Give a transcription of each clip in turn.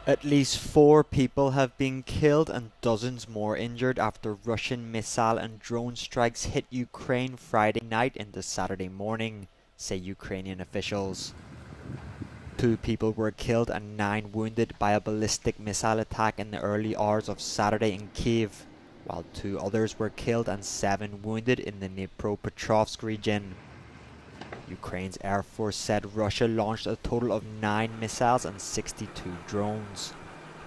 At least 4 people have been killed and dozens more injured after Russian missile and drone strikes hit Ukraine Friday night into Saturday morning, say Ukrainian officials. 2 people were killed and 9 wounded by a ballistic missile attack in the early hours of Saturday in Kiev, while 2 others were killed and 7 wounded in the Dnipropetrovsk region. Ukraine's Air Force said Russia launched a total of 9 missiles and 62 drones.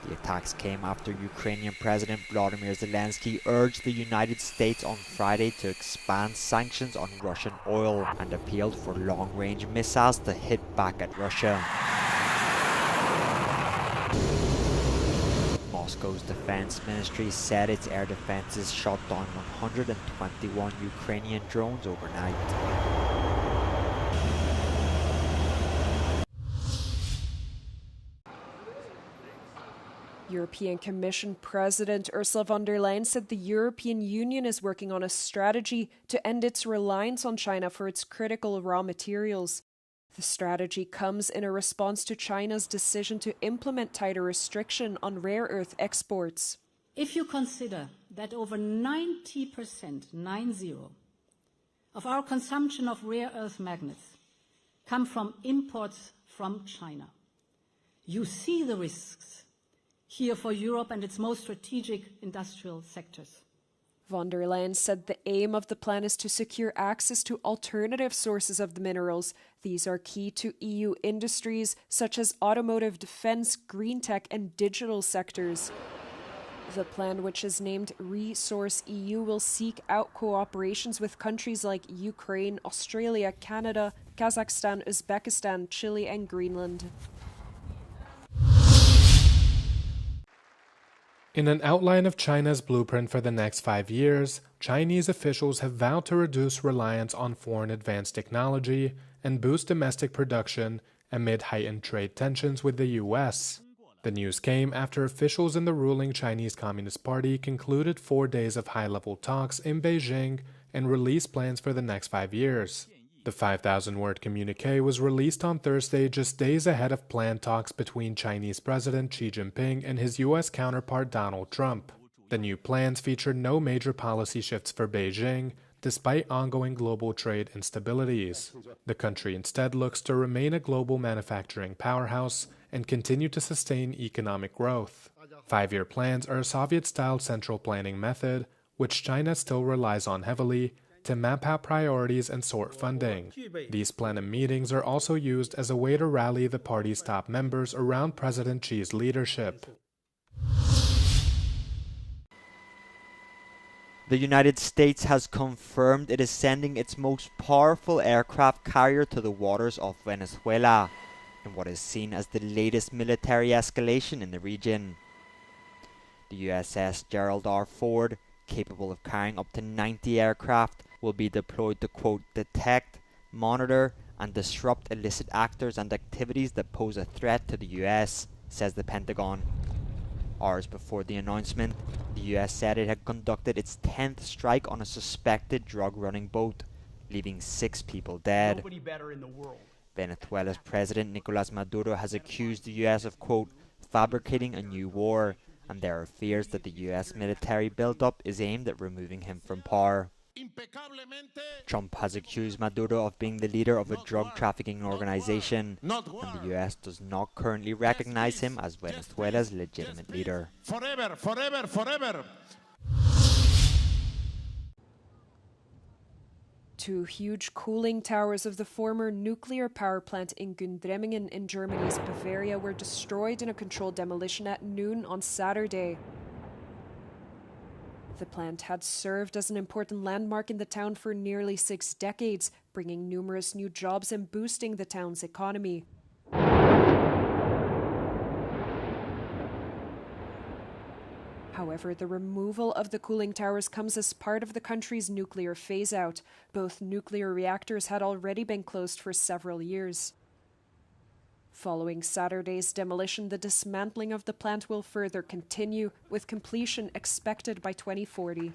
The attacks came after Ukrainian President Volodymyr Zelensky urged the United States on Friday to expand sanctions on Russian oil and appealed for long-range missiles to hit back at Russia. Moscow's defense ministry said its air defenses shot down 121 Ukrainian drones overnight. European Commission President Ursula von der Leyen said the European Union is working on a strategy to end its reliance on China for its critical raw materials. The strategy comes in a response to China's decision to implement tighter restriction on rare earth exports. If you consider that over 90%, 90, of our consumption of rare earth magnets come from imports from China, you see the risks here for Europe and its most strategic industrial sectors. Von der Leyen said the aim of the plan is to secure access to alternative sources of the minerals. These are key to EU industries such as automotive, defence, green tech and digital sectors. The plan, which is named Resource EU, will seek out cooperations with countries like Ukraine, Australia, Canada, Kazakhstan, Uzbekistan, Chile and Greenland. In an outline of China's blueprint for the next 5 years, Chinese officials have vowed to reduce reliance on foreign advanced technology and boost domestic production amid heightened trade tensions with the U.S. The news came after officials in the ruling Chinese Communist Party concluded 4 days of high-level talks in Beijing and released plans for the next 5 years. The 5,000-word communique was released on Thursday, just days ahead of planned talks between Chinese President Xi Jinping and his U.S. counterpart Donald Trump. The new plans feature no major policy shifts for Beijing, despite ongoing global trade instabilities. The country instead looks to remain a global manufacturing powerhouse and continue to sustain economic growth. 5-year plans are a Soviet-style central planning method, which China still relies on heavily, to map out priorities and sort funding. These plenum meetings are also used as a way to rally the party's top members around President Xi's leadership. The United States has confirmed it is sending its most powerful aircraft carrier to the waters of Venezuela, in what is seen as the latest military escalation in the region. The USS Gerald R. Ford, capable of carrying up to 90 aircraft, will be deployed to, quote, detect, monitor, and disrupt illicit actors and activities that pose a threat to the US, says the Pentagon. Hours before the announcement, the US said it had conducted its 10th strike on a suspected drug-running boat, leaving 6 people dead. Nobody better in the world. Venezuela's President Nicolas Maduro has accused the US of, quote, fabricating a new war, and there are fears that the US military build-up is aimed at removing him from power. Trump has accused Maduro of being the leader of a drug trafficking organization, and the US does not currently recognize him as Venezuela's legitimate leader. Forever, forever, forever. 2 huge cooling towers of the former nuclear power plant in Gundremmingen in Germany's Bavaria were destroyed in a controlled demolition at noon on Saturday. The plant had served as an important landmark in the town for nearly 6 decades, bringing numerous new jobs and boosting the town's economy. However, the removal of the cooling towers comes as part of the country's nuclear phase-out. Both nuclear reactors had already been closed for several years. Following Saturday's demolition, the dismantling of the plant will further continue, with completion expected by 2040.